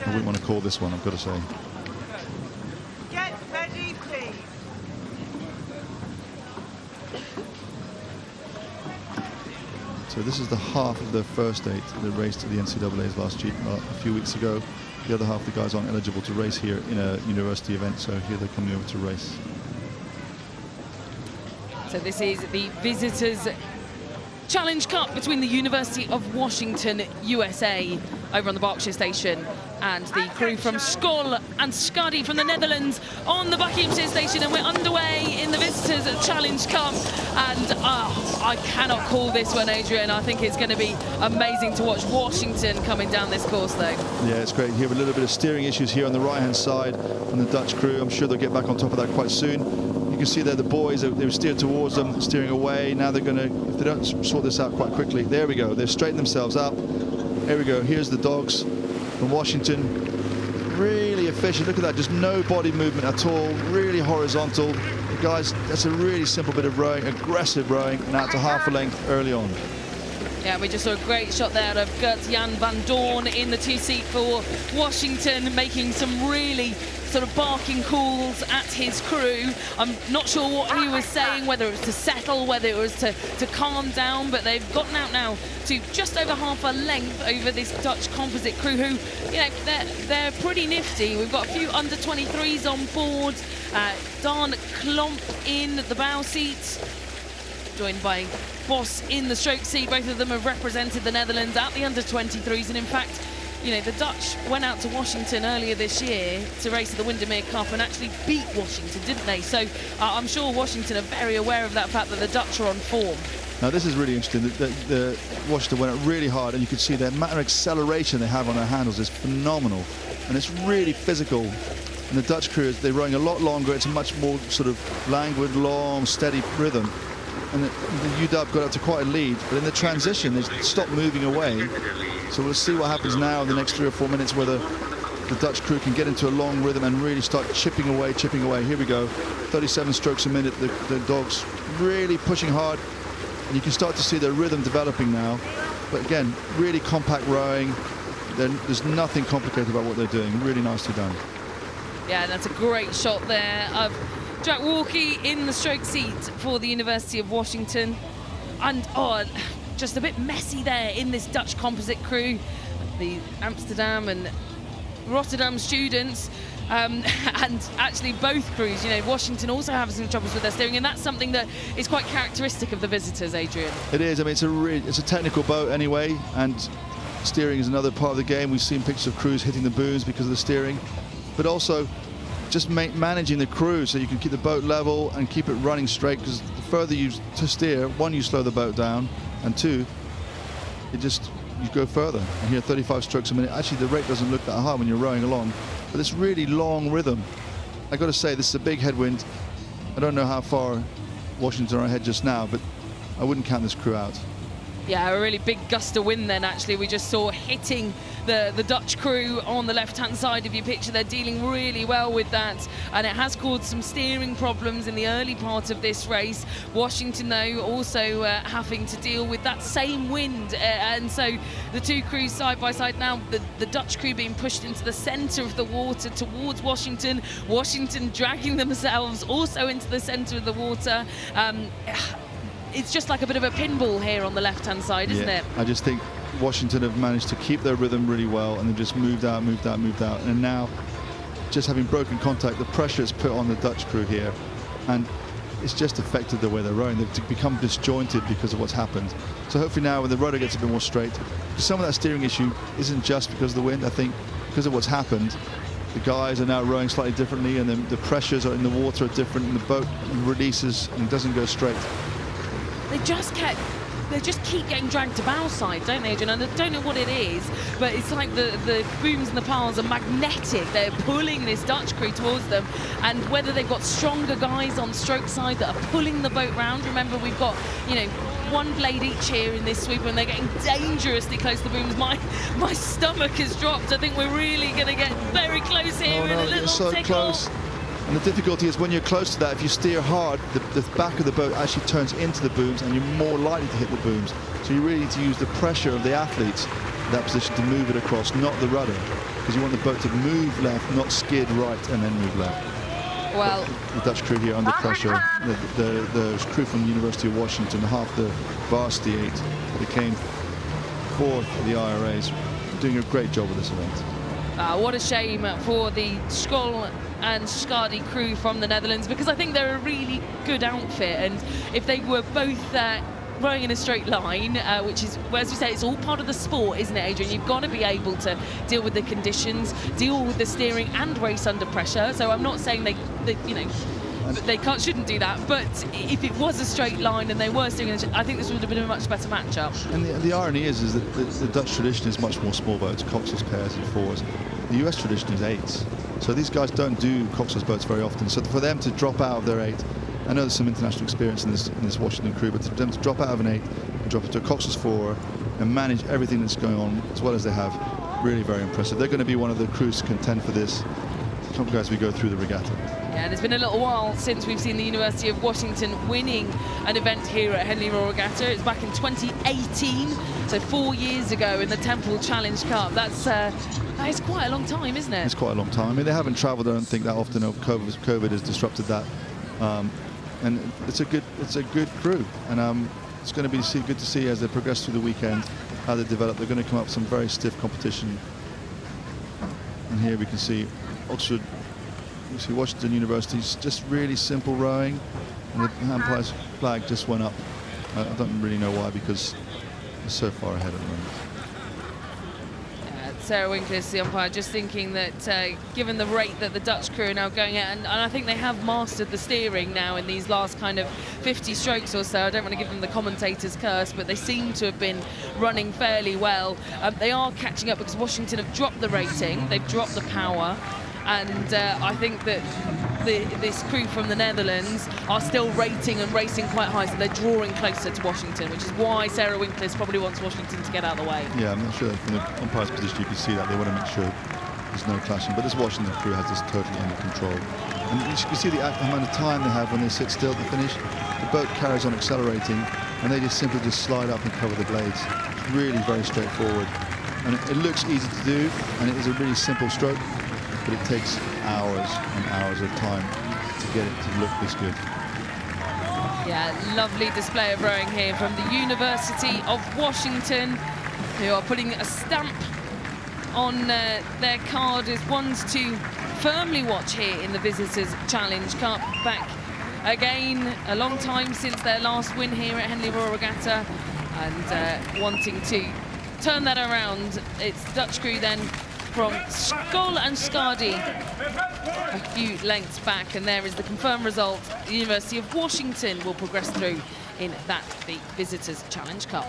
I wouldn't want to call this one, I've got to say. Get ready, please. So this is the half of the first 8 that raced at the NCAA's last a few weeks ago. The other half, the guys aren't eligible to race here in a university event, so here they're coming over to race. So this is the Visitors Challenge Cup between the University of Washington, USA, over on the Berkshire station, and the crew from Skøll and Skadi from the Netherlands on the Buckinghamshire station, and we're underway in the Visitors Challenge Cup. And I cannot call this one, Adrian. I think it's going to be amazing to watch Washington coming down this course, though. Yeah, it's great here with a little bit of steering issues here on the right-hand side from the Dutch crew. I'm sure they'll get back on top of that quite soon. You can see there the boys, they were steered towards them, steering away. Now they're going to, if they don't sort this out quite quickly, there we go. They've straightened themselves up. Here we go. Here's the dogs from Washington. Really efficient. Look at that. Just no body movement at all. Really horizontal. Guys, that's a really simple bit of rowing, aggressive rowing, and out to half a length early on. Yeah, we just saw a great shot there of Gert-Jan van Doorn in the 2-seat for Washington, making some really sort of barking calls at his crew. I'm not sure what he was saying, whether it was to settle, whether it was to calm down, but they've gotten out now to just over half a length over this Dutch composite crew who, you know, they're pretty nifty. We've got a few under 23s on board. Dan Klomp in the bow seat, joined by Bos in the stroke seat. Both of them have represented the Netherlands at the under 23s, and in fact, you know, the Dutch went out to Washington earlier this year to race at the Windermere Cup and actually beat Washington, didn't they? So I'm sure Washington are very aware of that fact that the Dutch are on form. Now this is really interesting. The Washington went out really hard, and you can see the amount of acceleration they have on their handles is phenomenal, and it's really physical. And the Dutch crew, they're rowing a lot longer. It's a much more sort of languid, long, steady rhythm. And the UW got up to quite a lead, but in the transition, they stopped moving away. So we'll see what happens now in the next 3 or 4 minutes, whether the Dutch crew can get into a long rhythm and really start chipping away, chipping away. Here we go, 37 strokes a minute. The dogs really pushing hard. And you can start to see their rhythm developing now. But again, really compact rowing. There's nothing complicated about what they're doing. Really nicely done. Yeah, that's a great shot there of Jack Walkie in the stroke seat for the University of Washington. And just a bit messy there in this Dutch composite crew. The Amsterdam and Rotterdam students, and actually both crews, you know, Washington also have some troubles with their steering, and that's something that is quite characteristic of the Visitors, Adrian. It is. I mean, it's a technical boat anyway, and steering is another part of the game. We've seen pictures of crews hitting the booms because of the steering, but also just managing the crew so you can keep the boat level and keep it running straight, because the further you steer, one, you slow the boat down, and two, you go further. And here 35 strokes a minute. Actually, the rate doesn't look that high when you're rowing along, but this really long rhythm. I got to say, this is a big headwind. I don't know how far Washington are ahead just now, but I wouldn't count this crew out. Yeah, a really big gust of wind then, actually. We just saw hitting the Dutch crew on the left-hand side of your picture. They're dealing really well with that, and it has caused some steering problems in the early part of this race. Washington, though, also having to deal with that same wind, and so the two crews side by side now. The Dutch crew being pushed into the centre of the water towards Washington. Washington dragging themselves also into the centre of the water. It's just like a bit of a pinball here on the left-hand side, isn't it? I just think Washington have managed to keep their rhythm really well, and they've just moved out, and now, just having broken contact, the pressure is put on the Dutch crew here, and it's just affected the way they're rowing. They've become disjointed because of what's happened. So hopefully now, when the rudder gets a bit more straight, some of that steering issue isn't just because of the wind. I think because of what's happened, the guys are now rowing slightly differently, and the pressures in the water are different, and the boat releases and doesn't go straight. They just keep getting dragged to bow side, don't they, Adrian? And I don't know what it is, but it's like the booms and the piles are magnetic. They're pulling this Dutch crew towards them, and whether they've got stronger guys on stroke side that are pulling the boat round. Remember, we've got, you know, one blade each here in this sweep, and they're getting dangerously close to the booms. My stomach has dropped. I think we're really going to get very close here in a little so tickle. Close. And the difficulty is when you're close to that, if you steer hard, the back of the boat actually turns into the booms, and you're more likely to hit the booms. So you really need to use the pressure of the athletes that position to move it across, not the rudder, because you want the boat to move left, not skid right and then move left. Well, the Dutch crew here under pressure. The crew from the University of Washington, half the varsity 8, they came fourth for the IRAs, doing a great job with this event. What a shame for the Skøll and Skadi crew from the Netherlands, because I think they're a really good outfit, and if they were both rowing in a straight line, which is, well, as you say, it's all part of the sport, isn't it, Adrian? You've got to be able to deal with the conditions, deal with the steering and race under pressure. So I'm not saying they shouldn't do that, but if it was a straight line and they were steering, I think this would have been a much better matchup. And the irony is that the Dutch tradition is much more small boats, coxswains, pairs and fours. The US tradition is 8s. So these guys don't do coxswains boats very often. So for them to drop out of their 8, I know there's some international experience in this Washington crew, but for them to drop out of an 8 and drop into a coxswains 4 and manage everything that's going on as well as they have, really very impressive. They're going to be one of the crews to contend for this as we go through the regatta. Yeah, and it's been a little while since we've seen the University of Washington winning an event here at Henley Royal Regatta. It was back in 2018, so 4 years ago in the Temple Challenge Cup. That's quite a long time, isn't it? It's quite a long time. I mean, they haven't travelled, I don't think, that often. COVID has disrupted that. And it's a good crew, and it's going to be good to see as they progress through the weekend how they develop. They're going to come up with some very stiff competition. And here we can see Oxford, you see Washington University's just really simple rowing, and the umpire's flag just went up. I don't really know why, because they're so far ahead at the moment. Sarah Winkless, the umpire, just thinking that given the rate that the Dutch crew are now going at, and I think they have mastered the steering now in these last kind of 50 strokes or so. I don't want to give them the commentator's curse, but they seem to have been running fairly well. They are catching up because Washington have dropped the rating, they've dropped the power, and I think that this crew from the Netherlands are still rating and racing quite high, so they're drawing closer to Washington, which is why Sarah Winkless probably wants Washington to get out of the way. Yeah, I'm not sure from the umpire's position you can see that. They want to make sure there's no clashing, but this Washington crew has this totally under control. And you can see the amount of time they have when they sit still at the finish. The boat carries on accelerating, and they just simply slide up and cover the blades. It's really very straightforward. And it looks easy to do, and it is a really simple stroke, but it takes hours and hours of time to get it to look this good. Yeah, lovely display of rowing here from the University of Washington, who are putting a stamp on their card as ones to firmly watch here in the Visitors Challenge Cup. Back again, a long time since their last win here at Henley Royal Regatta, and wanting to turn that around. It's Dutch crew then from Skøll and Skadi, a few lengths back, and there is the confirmed result. The University of Washington will progress through in that, the Visitors Challenge Cup.